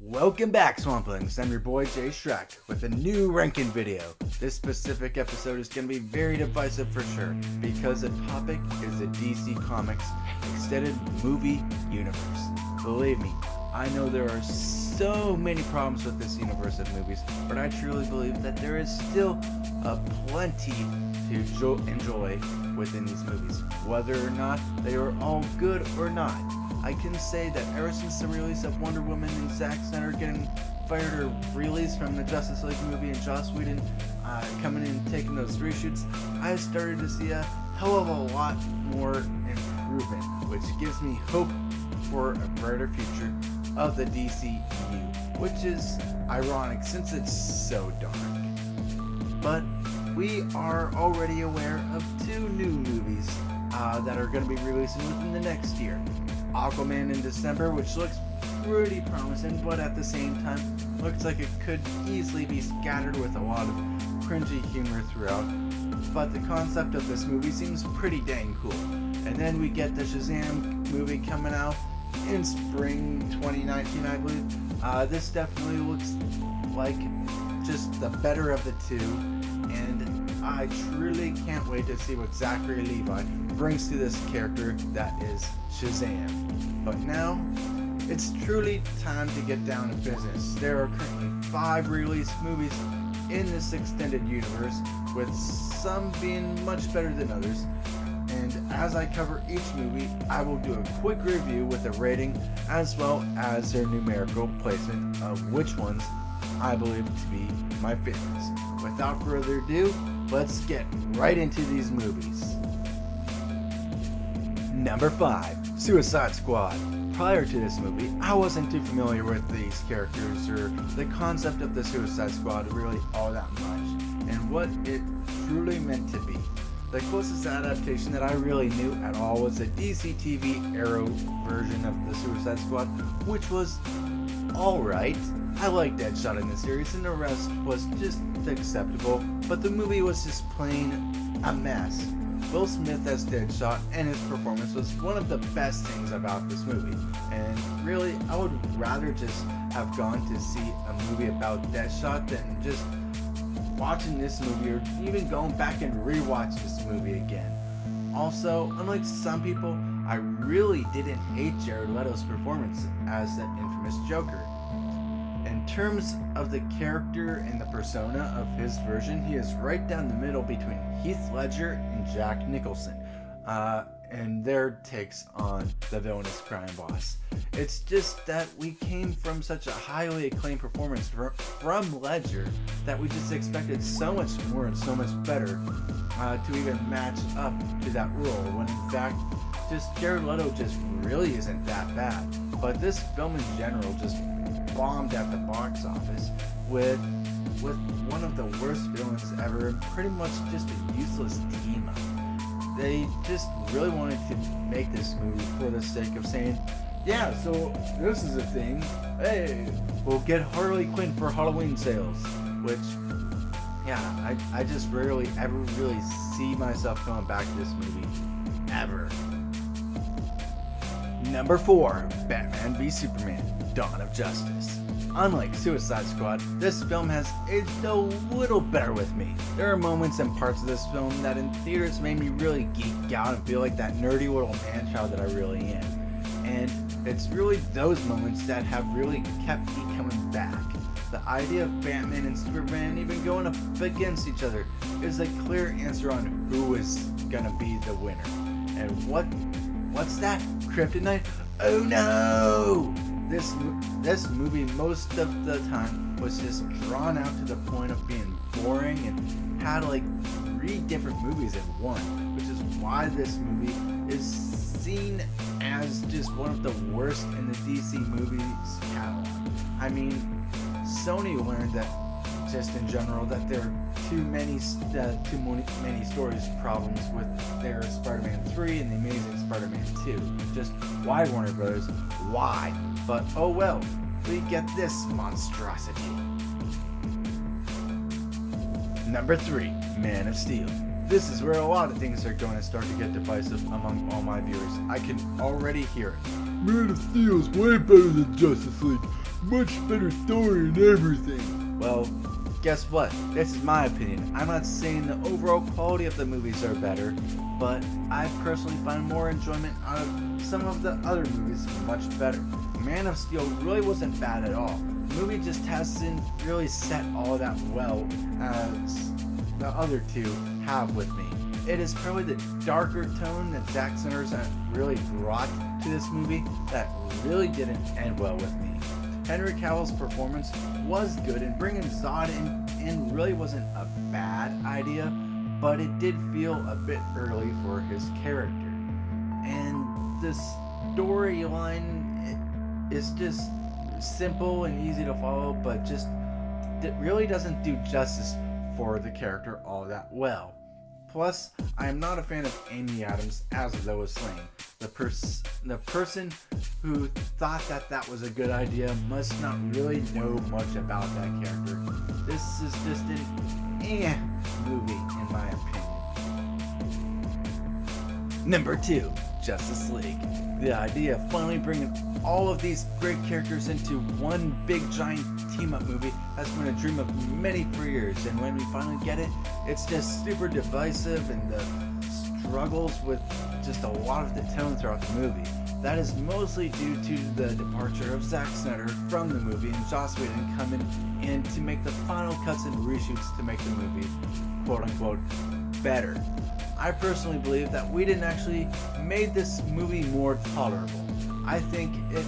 Welcome back, Swamplings. I'm your boy Jay Shrek with a new ranking video. This specific episode is going to be very divisive for sure because the topic is the DC Comics extended movie universe. Believe me, I know there are so many problems with this universe of movies, but I truly believe that there is still plenty to enjoy within these movies, whether or not they are all good or not. I can say that ever since the release of Wonder Woman and Zack Snyder getting fired or released from the Justice League movie and Joss Whedon coming in and taking those reshoots, I started to see a hell of a lot more improvement, which gives me hope for a brighter future of the DCEU, which is ironic since it's so dark. But we are already aware of two new movies that are going to be releasing within the next year. Aquaman in December, which looks pretty promising, but at the same time looks like it could easily be scattered with a lot of cringy humor throughout. But the concept of this movie seems pretty dang cool. And then we get the Shazam movie coming out in spring 2019, I believe. This definitely looks like just the better of the two, and I truly can't wait to see what Zachary Levi brings to this character that is Shazam. But now, it's truly time to get down to business. There are currently 5 released movies in this extended universe, with some being much better than others. And as I cover each movie, I will do a quick review with a rating as well as their numerical placement of which ones I believe to be my favorites. Without further ado, let's get right into these movies. Number 5, Suicide Squad. Prior to this movie, I wasn't too familiar with these characters or the concept of the Suicide Squad really all that much, and what it truly meant to be. The closest adaptation that I really knew at all was the DC TV Arrow version of the Suicide Squad, which was alright. I liked Deadshot in the series, and the rest was just acceptable, but the movie was just plain a mess. Will Smith as Deadshot and his performance was one of the best things about this movie, and really I would rather just have gone to see a movie about Deadshot than just watching this movie or even going back and rewatch this movie again. Also, unlike some people, I really didn't hate Jared Leto's performance as that infamous Joker. In terms of the character and the persona of his version, he is right down the middle between Heath Ledger and Jack Nicholson, and their takes on the villainous crime boss. It's just that we came from such a highly acclaimed performance from Ledger that we just expected so much more and so much better to even match up to that role, when in fact just Jared Leto just really isn't that bad. But this film in general just bombed at the box office with one of the worst villains ever, and pretty much just a useless team up. They just really wanted to make this movie for the sake of saying, yeah, so this is a thing. Hey, we'll get Harley Quinn for Halloween sales. Which, yeah, I just rarely ever really see myself going back to this movie. Ever. Number 4, Batman v Superman, Dawn of Justice. Unlike Suicide Squad, this film has aged a little better with me. There are moments and parts of this film that in theaters made me really geek out and feel like that nerdy little man-child that I really am. And it's really those moments that have really kept me coming back. The idea of Batman and Superman even going up against each other is a clear answer on who is gonna be the winner. And what's that? Kryptonite? Oh no! This movie most of the time was just drawn out to the point of being boring and had like 3 different movies in one, which is why this movie is seen as just one of the worst in the DC movies catalog. I mean, Sony learned that just in general that there are too many stories problems with their Spider-Man 3 and the Amazing Spider-Man 2. Just why, Warner Brothers? Why? But oh well, we get this monstrosity. Number 3, Man of Steel. This is where a lot of things are going to start to get divisive among all my viewers. I can already hear it. Man of Steel is way better than Justice League. much better story and everything. Well, guess what? This is my opinion. I'm not saying the overall quality of the movies are better, but I personally find more enjoyment out of some of the other movies much better. Man of Steel really wasn't bad at all. The movie just hasn't really set all that well as the other two have with me. It is probably the darker tone that Zack Snyder's really brought to this movie that really didn't end well with me. Henry Cavill's performance was good, and bringing Zod in really wasn't a bad idea, but it did feel a bit early for his character. And the storyline is just simple and easy to follow, but just it really doesn't do justice for the character all that well. Plus, I am not a fan of Amy Adams as Lois Lane. The person who thought that was a good idea must not really know much about that character. This is just an movie in my opinion. Number 2, Justice League. The idea of finally bringing all of these great characters into one big giant team-up movie has been a dream of many for years, and when we finally get it, it's just super divisive, and the struggles with just a lot of the tone throughout the movie. That is mostly due to the departure of Zack Snyder from the movie and Joss Whedon coming in to make the final cuts and reshoots to make the movie quote-unquote better. I personally believe that Whedon actually made this movie more tolerable. I think it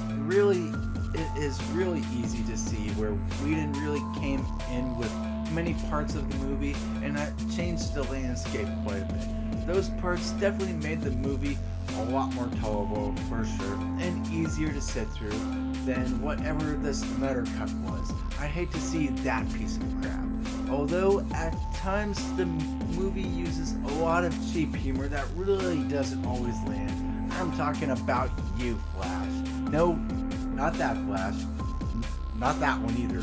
is really easy to see where Whedon really came in with many parts of the movie, and that changed the landscape quite a bit. Those parts definitely made the movie a lot more tolerable for sure, and easier to sit through than whatever the Snyder cut was. I hate to see that piece of crap. Although at times the movie uses a lot of cheap humor that really doesn't always land. I'm talking about you, Flash. No, not that Flash. Not that one either.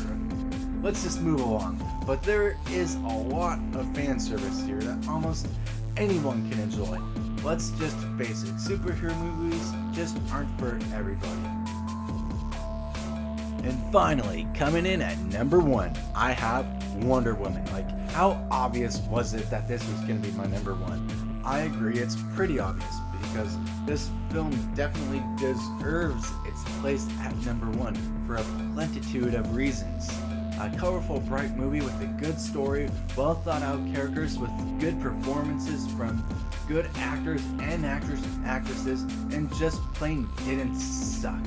Let's just move along. But there is a lot of fan service here that almost anyone can enjoy. Let's just face it, superhero movies just aren't for everybody. And finally, coming in at number 1, I have Wonder Woman. Like, how obvious was it that this was going to be my number 1? I agree, it's pretty obvious, because this film definitely deserves its place at number 1 for a plentitude of reasons. A colorful, bright movie with a good story, well thought out characters with good performances from good actors and actresses, and just plain didn't suck.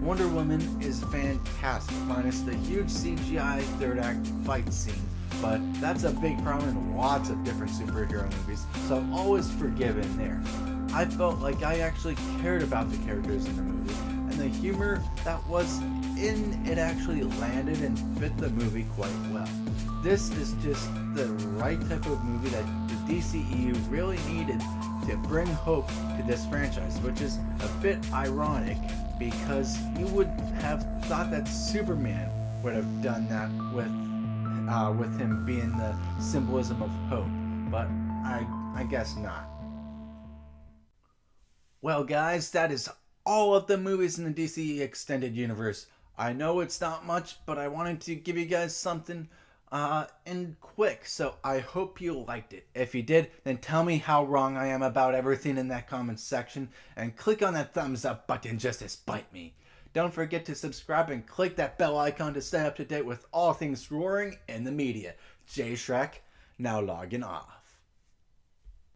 Wonder Woman is fantastic, minus the huge CGI third act fight scene, but that's a big problem in lots of different superhero movies, so I'm always forgiven there. I felt like I actually cared about the characters in the movie, and the humor that was in it actually landed and fit the movie quite well. This is just the right type of movie that the DCEU really needed to bring hope to this franchise, which is a bit ironic because you would have thought that Superman would have done that with him being the symbolism of hope, but I guess not. Well guys, that is all of the movies in the DC Extended Universe. I know it's not much, but I wanted to give you guys something and quick, so I hope you liked it. If you did, then tell me how wrong I am about everything in that comment section, and click on that thumbs up button just to spite me. Don't forget to subscribe and click that bell icon to stay up to date with all things roaring in the media. Jay Shrek, now logging off.